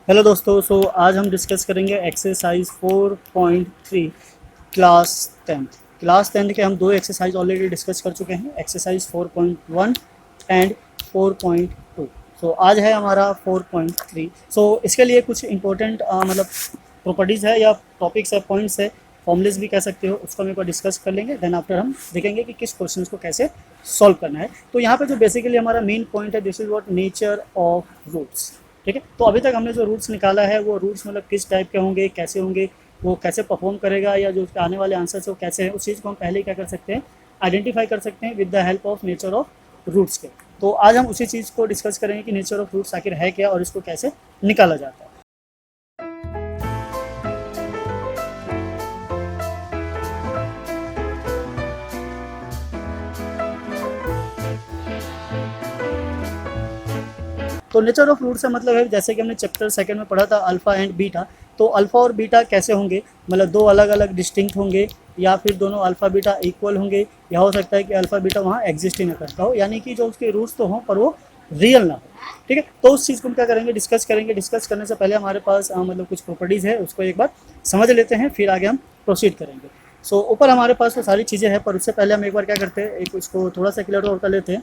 Hello दोस्तों, आज हम डिस्कस करेंगे एक्सरसाइज 4.3 क्लास 10 के हम दो एक्सरसाइज ऑलरेडी डिस्कस कर चुके हैं, एक्सरसाइज 4.1 एंड 4.2। आज है हमारा 4.3। इसके लिए कुछ इंपॉर्टेंट मतलब प्रॉपर्टीज़ है या टॉपिक्स है, पॉइंट्स है, फॉर्मुलेस भी कह सकते हो, उसको हम एक बार डिस्कस कर लेंगे। देन आफ्टर हम देखेंगे कि किस क्वेश्चन को कैसे सॉल्व करना है। तो यहाँ पे जो बेसिकली हमारा मेन पॉइंट है, this is what nature of roots. ठीक है, तो अभी तक हमने जो रूट्स निकाला है वो रूट्स मतलब किस टाइप के होंगे, कैसे होंगे, वो कैसे परफॉर्म करेगा, या जो उसके आने वाले आंसर्स वो कैसे हैं, उस चीज़ को हम पहले क्या कर सकते हैं, आइडेंटिफाई कर सकते हैं with the help of nature of roots के। तो आज हम उसी चीज़ को डिस्कस करेंगे कि नेचर ऑफ रूट्स आखिर है क्या और इसको कैसे निकाला जाता है। तो नेचर ऑफ रूट से मतलब है, जैसे कि हमने चैप्टर सेकंड में पढ़ा था अल्फ़ा एंड बीटा। तो अल्फ़ा और बीटा कैसे होंगे, मतलब दो अलग अलग डिस्टिंक्ट होंगे, या फिर दोनों अल्फ़ा बीटा इक्वल होंगे, या हो सकता है कि अल्फ़ा बीटा वहाँ एग्जिस्ट ही ना करता हो, यानी कि जो उसके रूट्स तो हों पर वो रियल ना हो। ठीक है, तो उस चीज़ को हम क्या करेंगे, डिस्कस करेंगे। डिस्कस करने से पहले हमारे पास मतलब कुछ प्रॉपर्टीज़ है, उसको एक बार समझ लेते हैं, फिर आगे हम प्रोसीड करेंगे। ऊपर हमारे पास तो सारी चीज़ें हैं, पर उससे पहले हम एक बार क्या करते हैं, एक इसको थोड़ा सा क्लियर और कर लेते हैं।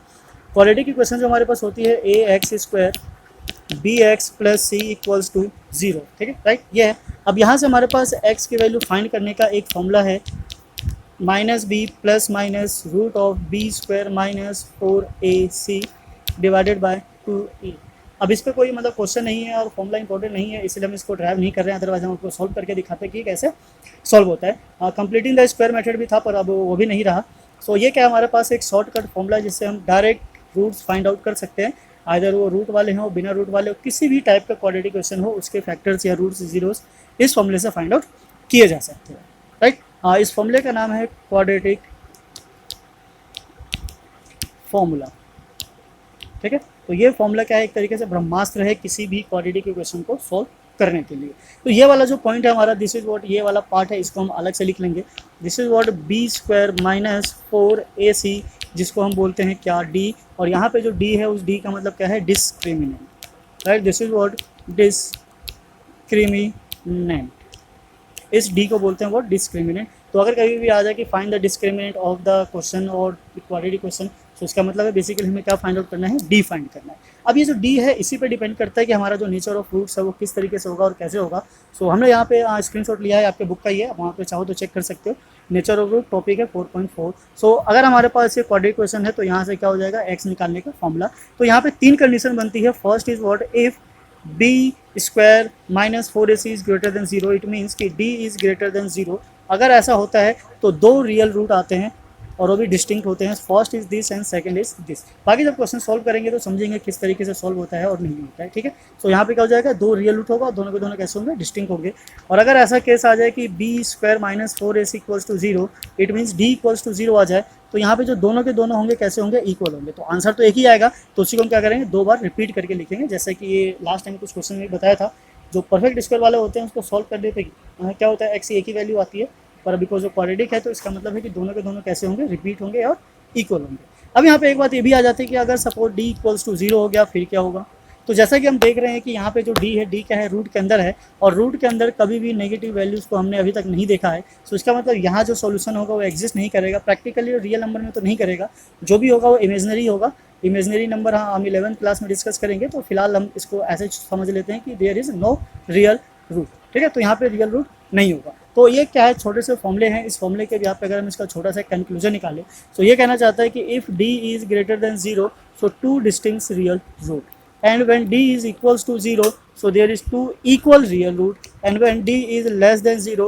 क्वाड्रेटिक की क्वेश्चन जो हमारे पास होती है, A X square B X plus C equals to zero. ठीक है, राइट, ये है। अब यहाँ से हमारे पास एक्स की वैल्यू फाइंड करने का एक फॉर्मूला है, minus B plus minus root of B square minus 4ac divided by 2e। अब इस पर कोई मतलब क्वेश्चन नहीं है और फॉर्मूला इंपॉर्टेंट नहीं है, इसलिए हम इसको ड्राइव नहीं कर रहे हैं, अदरवाइज हम आपको सॉल्व करके दिखाते हैं कि कैसे सॉल्व होता है। कंप्लीटिंग द स्क्वायर मेथड भी था, पर अब वो भी नहीं रहा। ये क्या, हमारे पास एक शॉर्टकट फॉर्मूला है जिससे हम डायरेक्ट रूट्स फाइंड आउट कर सकते हैं। आइदर वो रूट वाले हों, बिना रूट वाले हो, किसी भी टाइप का क्वाड्रेटिक क्वेश्चन हो, उसके फैक्टर्स या रूट्स जीरोस इस फॉर्मूले से फाइंड आउट किए जा सकते हैं। राइट, इस फॉर्मूले का नाम है क्वाड्रेटिक फॉर्मूला। ठीक है, तो ये फॉर्मूला क्या है, एक तरीके से ब्रह्मास्त्र है किसी भी क्वाड्रेटिक इक्वेशन को सॉल्व करने के लिए। तो ये वाला जो पॉइंट है हमारा, दिस इज व्हाट, ये वाला पार्ट है, इसको हम अलग से लिख लेंगे। This is what b square minus 4ac, जिसको हम बोलते हैं क्या, डी। और यहाँ पे जो डी है, उस डी का मतलब क्या है, discriminant. Right, this is what discriminant, इस डी को बोलते हैं वो डिस्क्रिमिनेंट। तो अगर कभी भी आ जाए कि find the discriminant of the question और क्वाड्रेटिक क्वेश्चन, तो इसका मतलब है बेसिकली हमें क्या फाइंड आउट करना है, डी फाइंड करना है। अब ये जो डी है, इसी पे डिपेंड करता है कि हमारा जो नेचर ऑफ रूट्स है वो किस तरीके से होगा और कैसे होगा। हमने यहाँ पे स्क्रीनशॉट लिया है, आपके बुक का ही है, वहाँ पे चाहो तो चेक कर सकते हो। नेचर ऑफ रूट टॉपिक है 4.4। अगर हमारे पास ये क्वाड्रेटिक क्वेश्चन है, तो यहाँ से क्या हो जाएगा, एक्स निकालने का फॉर्मूला। तो यहाँ पे तीन कंडीशन बनती है। First is what, if b square minus 4ac is greater than zero, it means कि d is greater than zero. अगर ऐसा होता है तो दो रियल रूट आते हैं और वो भी डिस्टिंक्ट होते हैं। First is this and second is this. बाकी जब क्वेश्चन सॉल्व करेंगे तो समझेंगे किस तरीके से सॉल्व होता है और नहीं होता है। ठीक है, यहाँ पे क्या हो जाएगा, दो रियल रूट होगा, दोनों के दोनों कैसे होंगे, डिस्टिंक्ट होंगे। और अगर ऐसा केस आ जाए कि B square minus 4ac equals to zero, it means D equals to zero आ जाए, तो यहाँ पे जो दोनों के दोनों होंगे कैसे होंगे, इक्वल होंगे। तो आंसर तो एक ही आएगा। तो उसी को हम क्या करेंगे, दो बार रिपीट करके लिखेंगे, जैसे कि ये लास्ट टाइम कुछ क्वेश्चन में बताया था। जो परफेक्ट स्क्वायर वाले होते हैं उसको सॉल्व करने पे क्या होता है, एक्स की एक ही वैल्यू आती है, पर बिकॉज जो क्वाड्रेटिक है तो इसका मतलब है कि दोनों के दोनों कैसे होंगे, रिपीट होंगे और इक्वल होंगे। अब यहाँ पे एक बात ये भी आ जाती है कि अगर suppose d equals to zero हो गया, फिर क्या होगा। तो जैसा कि हम देख रहे हैं कि यहाँ पे जो डी है, डी क्या है, रूट के अंदर है, और रूट के अंदर कभी भी नेगेटिव वैल्यूज़ को हमने अभी तक नहीं देखा है। इसका मतलब यहाँ जो सॉल्यूशन होगा वो एग्जिस्ट नहीं करेगा, प्रैक्टिकली और रियल नंबर में तो नहीं करेगा। जो भी होगा वो इमेजनरी होगा। इमेजनरी नंबर हाँ हम 11th क्लास में डिस्कस करेंगे, तो फिलहाल हम इसको ऐसे समझ लेते हैं कि there is no real root. ठीक है, तो यहाँ पे रियल रूट नहीं होगा। तो ये क्या है, छोटे से फॉर्मूले हैं। इस फॉर्मूले के यहाँ पे अगर हम इसका छोटा सा कंक्लूजन निकालें, ये कहना चाहता है कि if d is greater than zero, two distinct real root, and when d is equals to 0, there is two equal real root, and when d is less than 0,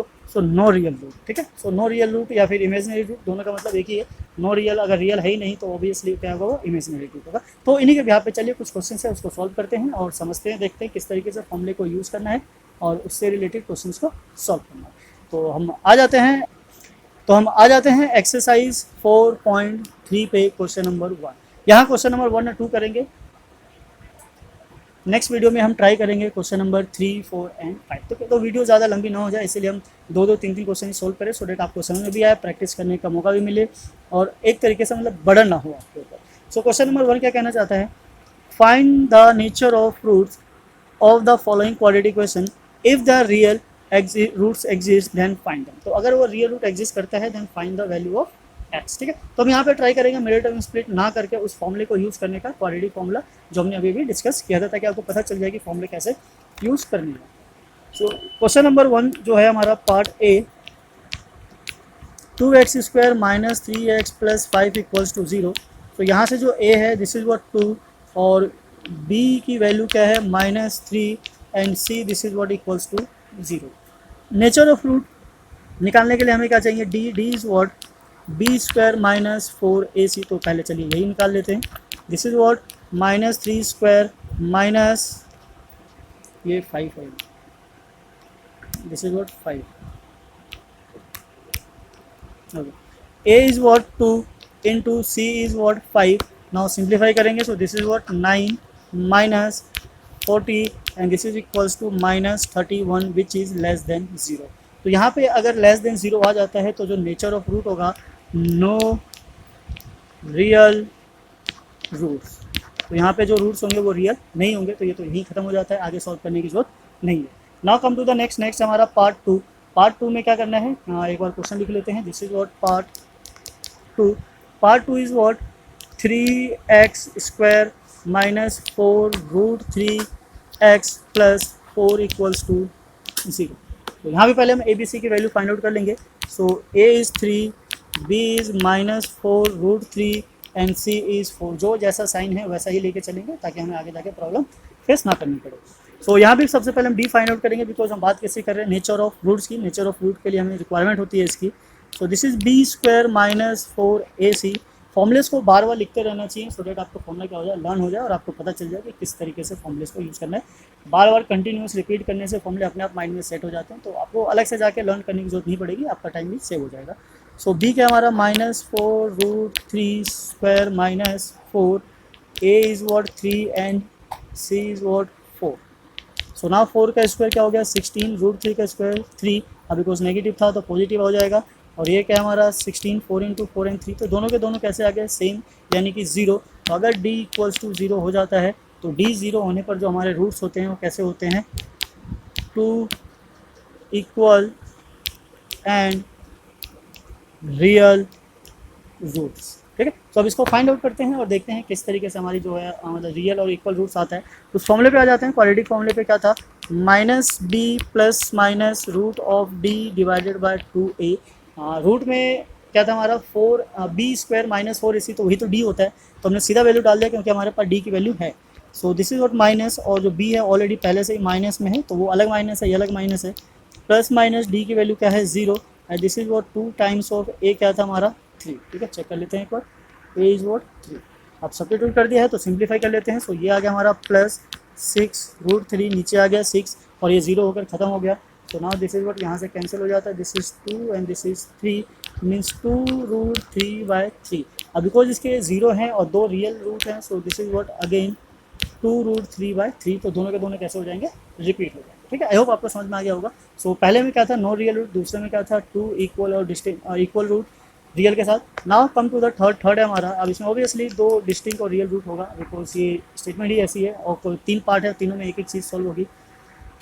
no real root। ठीक है, no real root या फिर imaginary root, दोनों का मतलब एक ही है। no real, अगर रियल है ही नहीं तो ऑब्वियसली क्या होगा, वो imaginary root होगा। तो इन्हीं के यहाँ पे चलिए कुछ क्वेश्चन है उसको सॉल्व करते हैं और समझते हैं, देखते हैं किस तरीके से फॉर्मूले को यूज़ करना है और उससे रिलेटेड क्वेश्चन को सॉल्व करना है। हम आ जाते हैं एक्सरसाइज 4.3 पे, क्वेश्चन नंबर 1। यहाँ क्वेश्चन नंबर 1 और 2 करेंगे। नेक्स्ट वीडियो में हम ट्राई करेंगे क्वेश्चन नंबर 3, 4 एंड 5। तो वीडियो ज़्यादा लंबी ना हो जाए, इसीलिए हम दो 3 क्वेश्चन सॉल्व करें, सो डेट आपको समझ में भी आए, प्रैक्टिस करने का मौका भी मिले और एक तरीके से मतलब बर्डन ना हो आपके ऊपर। क्वेश्चन नंबर 1 क्या कहना चाहता है, find the nature of roots of the following quadratic equation if the real roots exist then find them। तो अगर वो रियल रूट एग्जिस्ट करता है then find the value of x। ठीक है, तो हम यहाँ पे ट्राई करेंगे मिडिल टर्म स्प्लिट ना करके उस फॉर्मूले को यूज़ करने का, क्वाड्रेटिक फॉर्मूला जो हमने अभी भी डिस्कस किया था, ताकि आपको पता चल जाए कि फॉर्मूले कैसे यूज़ करने हैं। सो क्वेश्चन नंबर 1 जो है हमारा part A, 2x² minus 3x plus 5 equals to 0। तो यहाँ से जो a है दिस इज व्हाट 2 और b की वैल्यू क्या है -3 and c this is what equals to 0। Nature of root निकालने के लिए हमें क्या चाहिए, d is what b² minus 4ac। तो पहले चलिए यही निकाल लेते हैं। दिस इज व्हाट -3² माइनस ये 5 है, this is what 5। Okay. A is what 2 into C is what 5. Now simplify करेंगे, so this is what 9 minus 40 and this is equals to minus 31 which is less than 0। तो यहाँ पे अगर less than 0 आ जाता है तो जो nature of root होगा no real roots। तो यहाँ पे जो रूट्स होंगे वो रियल नहीं होंगे, तो ये तो यहीं खत्म हो जाता है, आगे सॉल्व करने की जरूरत नहीं है। Now come to the next हमारा पार्ट 2। पार्ट 2 में क्या करना है, एक बार क्वेश्चन लिख लेते हैं। This is what part 2 is what 3x² minus 4 root 3x plus 4 equals to 0। तो यहाँ भी पहले हम ABC की वैल्यू फाइंड आउट कर लेंगे। So A is 3, B is -4 root 3 and C is 4। जो जैसा साइन है वैसा ही लेके चलेंगे ताकि हमें आगे जाके प्रॉब्लम फेस ना करनी पड़े। सो यहाँ भी सबसे पहले हम डी फाइंड आउट करेंगे, बिकॉज हम बात कैसे कर रहे हैं नेचर ऑफ रूट्स की। नेचर ऑफ रूट के लिए हमें रिक्वायरमेंट होती है इसकी। सो this is b² minus 4ac। Formulas को बार बार लिखते रहना चाहिए सो डेट आपको फॉर्मुला क्या हो जाए, लर्न हो जाए और आपको पता चल जाए कि किस तरीके से फॉर्मुलेस को यूज़ करना है। बार बार कंटिन्यूस रिपीट करने से फॉर्मुले अपने आप माइंड में सेट हो जाते हैं, तो आपको अलग से जाके लर्न करने की जरूरत नहीं पड़ेगी, आपका टाइम भी सेव हो जाएगा। सो बी क्या हमारा -4 root 3² minus 4, a is what 3 and c is what 4। So now 4 का स्क्वायर क्या हो गया 16, रूट 3 का स्क्वायर 3। अब बिकॉज नेगेटिव था तो पॉजिटिव हो जाएगा। और ये क्या हमारा 16, 4 इंटू 4 एंड 3, तो दोनों के दोनों कैसे आ गए सेम, यानी कि 0। तो अगर d इक्वल्स टू 0 हो जाता है तो d 0 होने पर जो हमारे रूट्स होते हैं वो कैसे होते हैं, 2 इक्वल एंड रियल रूट्स। ठीक है, तो अब इसको फाइंड आउट करते हैं और देखते हैं किस तरीके से हमारी जो है मतलब रियल और इक्वल रूट्स आता है। तो फॉर्मूले पे आ जाते हैं। क्वाड्रेटिक फॉर्मूले पे क्या था, -b plus minus root of d divided by 2a। Root में क्या था हमारा 4 b² माइनस 4ac, तो वही तो d होता है, तो हमने सीधा वैल्यू डाल दिया क्योंकि हमारे पास d की वैल्यू है। सो दिस इज व्हाट माइनस, और जो b है ऑलरेडी पहले से ही माइनस में है तो वो अलग माइनस है, ये अलग माइनस है। प्लस माइनस d की वैल्यू क्या है 0 and this is what 2 times of a क्या था हमारा 3। ठीक है, चेक कर लेते हैं एक बार, a इज व्हाट 3। अब सब्स्टिट्यूट कर दिया है तो सिंप्लीफाई कर लेते हैं। सो ये आ गया हमारा +6 रूट 3, नीचे आ गया 6 और ये 0 होकर ख़त्म हो गया। So now this is what यहाँ से कैंसिल हो जाता है, this is 2 and this is 3 means 2 root 3/3। अब बिकॉज इसके 0 हैं और 2 रियल रूट हैं, so this is what again 2 root 3/3। तो दोनों के दोनों कैसे हो जाएंगे, रिपीट हो जाएंगे। ठीक है, आई होप आपको समझ में आ गया होगा। सो पहले में क्या था नो रियल रूट, दूसरे में क्या था 2 इक्वल और डिस्टिंक्ट इक्वल रूट रियल के साथ। Now come to the third है हमारा। अब इसमें ऑब्वियसली 2 डिस्टिंक्ट और रियल रूट होगा बिकॉज ये स्टेटमेंट ही ऐसी है और कोई 3 पार्ट है, तीनों में एक एक चीज़ सॉल्व होगी।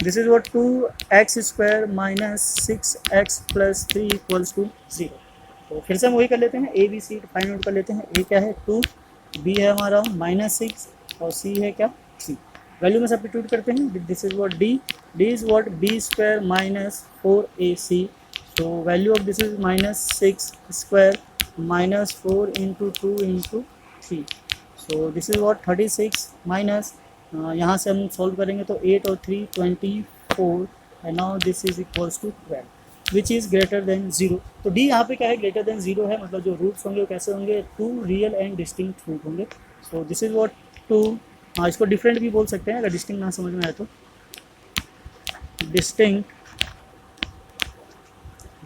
This is what 2x² minus 6x plus 3 equals to 0। तो फिर से हम वही कर लेते हैं, a b c find out कर लेते हैं। ए क्या है 2, बी है हमारा -6 और सी है क्या 3। वैल्यू में सब्स्टिट्यूट करते हैं। This is what D is what b² minus 4ac। so value of this is -6² minus 4 into 2 into 3। so this is what 36 minus यहाँ से हम सॉल्व करेंगे तो 8 और 3 24 and now this is equals to 12 which is greater than 0। तो D यहाँ पे क्या है ग्रेटर देन 0 है, मतलब जो रूट्स होंगे वो कैसे होंगे 2 रियल एंड डिस्टिंक्ट रूट होंगे। सो दिस इज व्हाट 2, इसको डिफरेंट भी बोल सकते हैं अगर डिस्टिंक्ट ना समझ में आए तो, distinct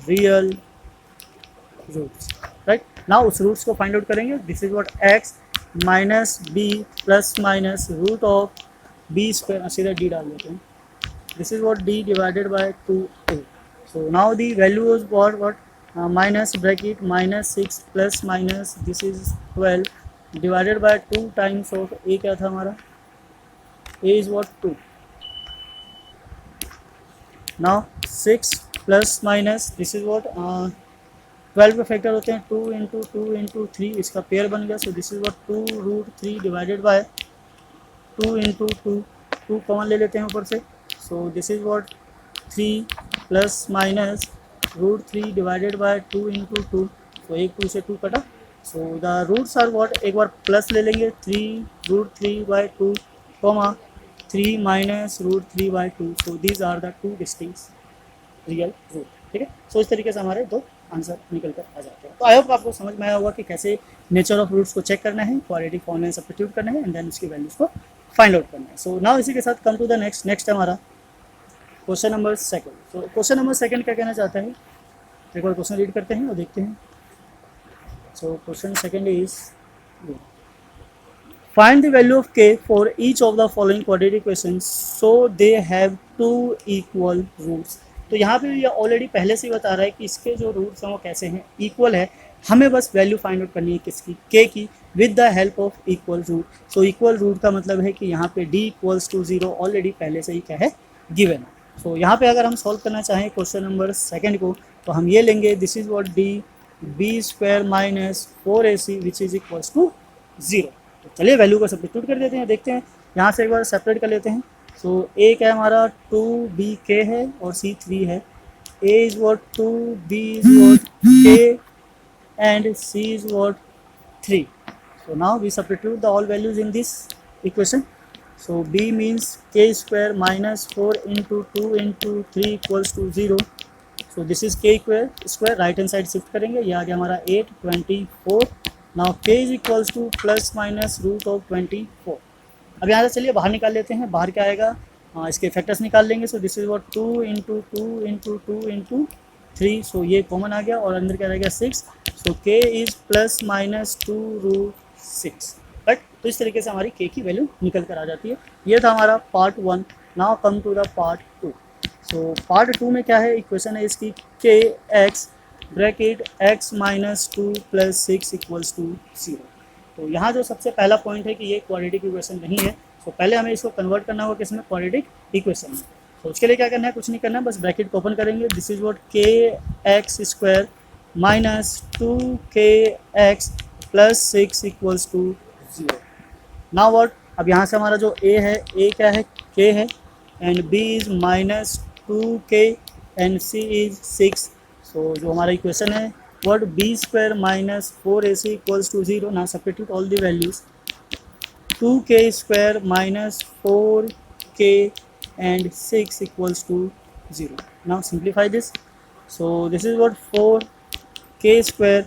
real roots. Right, now उस रूट्स को फाइंड आउट करेंगे। This is what x minus B plus minus root of b², सीधा d डाल देते हैं। This is what d divided by 2a। So now the value is what minus bracket -6 plus minus this is 12 divided by 2 times of a क्या था हमारा a is what 2। Now 6 plus minus this is what 12 पे factor होते हैं 2 इसका pair बन गया, so this is what 2√3 divided by 2 common ले लेते हैं ऊपर से, so this is what 3 plus minus √3 divided by 2 तो एक 2 से 2 कटा, so the roots are what, एक बार प्लस ले लेंगे 3√3/2 comma 3 minus √3/2, so these are the two distinct real root. ठीक है, सो इस तरीके से हमारे दो आंसर निकल कर आ जाते हैं। तो आई होप आपको समझ में आया होगा कि कैसे नेचर ऑफ रूट्स को चेक करना है, क्वाड्रेटिक फॉर्म में सब्स्टिट्यूट करना है एंड देन उसकी वैल्यूज को फाइंड आउट करना है। सो नाउ इसी के साथ कम टू द नेक्स्ट हमारा क्वेश्चन नंबर सेकंड। तो क्वेश्चन नंबर सेकंड क्या कहना चाहता है, एक बार क्वेश्चन रीड करते हैं और देखते हैं। So question second is find the value of k for each of the following quadratic equations so they have two equal roots। तो यहाँ पे ये ऑलरेडी पहले से ही बता रहा है कि इसके जो रूट्स हैं वो कैसे हैं, इक्वल है, हमें बस वैल्यू फाइंड आउट करनी है किसकी, k की, with the help of equal root. So equal root का मतलब है कि यहाँ पे d = 0 ऑलरेडी पहले से ही क्या है, गिवन है। सो यहाँ पे अगर हम सॉल्व करना चाहें क्वेश्चन नंबर सेकंड को, तो हम ये लेंगे this is what b² - 4ac which is equals to 0। तो चलिए वैल्यू को सब्स्टिट्यूट कर देते हैं, देखते हैं। यहाँ से एक बार सेपरेट कर लेते हैं। सो ए क्या है हमारा 2bk है और c 3 है, a is what 2, b is what k and c is what 3। So now we substitute the all values in this equation. So b means k² - 4 × 2 × 3 = 0। So this is k square, right hand side shift करेंगे, ये आ गया हमारा 8 24। Now k is equals to ±√24। अब यहाँ से चलिए बाहर निकाल लेते हैं, बाहर क्या आएगा, इसके फैक्टर्स निकाल लेंगे। सो दिस इज व्हाट 2 × 2 × 2 × 3, सो ये कॉमन आ गया और अंदर क्या रहेगा 6। सो k इज +-2√6। बट तो इस तरीके से हमारी k की वैल्यू निकल कर आ जाती है। ये था हमारा part 1। Now come to the part 2। So part 2 में क्या है, इक्वेशन है इसकी kx ब्रैकेट x - 2 + 6 = 0। तो यहाँ जो सबसे पहला पॉइंट है कि ये क्वाड्रेटिक इक्वेशन नहीं है। तो पहले हमें इसको कन्वर्ट करना होगा किसमें, क्वाड्रेटिक इक्वेशन में। तो उसके लिए क्या करना है, कुछ नहीं करना है, बस ब्रैकेट को ओपन करेंगे। This is what kx² - 2kx + 6 = 0। Now what, अब यहाँ से हमारा जो a है, a क्या है, k है, and b is -2k and c is 6। सो जो हमारा इक्वेशन है what b² - 4ac = 0। now substitute all the values 2k² - 4k and 6 = 0। now simplify this। so this is what 4k²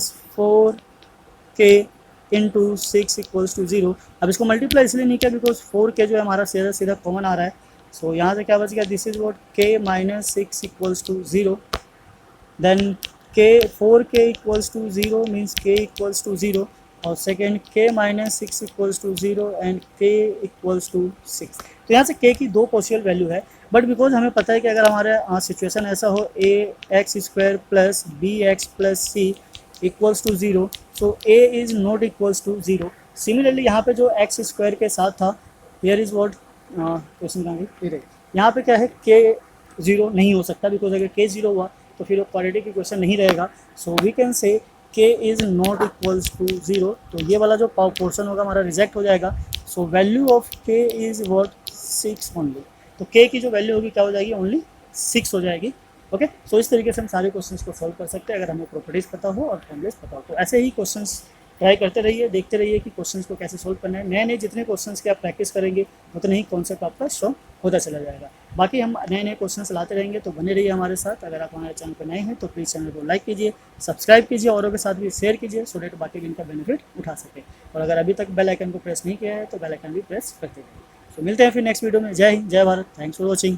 - 4k into 6 = 0। अब इसको multiply इसलिए नहीं किया because 4k जो है हमारा सीधा सीधा कॉमन आ रहा है। सो यहाँ से क्या बच गया, this is what k - 6 = 0। Then k 4k = 0 means k = 0 और सेकेंड k - 6 = 0 एंड k = 6। तो यहाँ से k की दो पॉसिबल वैल्यू है, बट बिकॉज हमें पता है कि अगर हमारे सिचुएशन ऐसा हो ax² + bx + c = 0, so a is not equals to 0। Similarly यहाँ पे जो x² के साथ था, हियर इज़ व्हाट क्वेश्चन कहाँ गई, यहाँ पे क्या है k 0 नहीं हो सकता बिकॉज अगर k 0 हुआ तो फिर वो क्वाड्रेटिक इक्वेशन नहीं रहेगा। So we can say k is not equals to 0। तो ये वाला जो पोर्शन होगा हमारा रिजेक्ट हो जाएगा। So value of k is what 6 only. तो k की जो वैल्यू होगी क्या हो जाएगी, ओनली 6 हो जाएगी। ओके, सो इस तरीके से हम सारे क्वेश्चंस को सॉल्व कर सकते हैं अगर हमें प्रॉपर्टीज पता हो और फॉर्मूलेस पता हो। तो ऐसे ही क्वेश्चंस ट्राई करते रहिए, देखते रहिए कि क्वेश्चंस को कैसे सोल्व करना है। नए नए जितने क्वेश्चंस के आप प्रैक्टिस करेंगे उतने ही कॉन्सेप्ट आपका स्ट्रॉन्ग होता चला जाएगा। बाकी हम नए नए क्वेश्चंस लाते रहेंगे, तो बने रहिए हमारे साथ। अगर आप हमारे चैनल पर नए हैं तो प्लीज़ चैनल को लाइक कीजिए, सब्सक्राइब कीजिए, औरों के साथ भी शेयर कीजिए सो डेट बाकी इनका बेनिफिट उठा सके। और अगर अभी तक बेल आइकन को प्रेस नहीं किया है तो बेल आइकन भी प्रेस करते रहिए। तो मिलते हैं फिर नेक्स्ट वीडियो में। जय हिंद, जय भारत, थैंक्स फॉर वॉचिंग।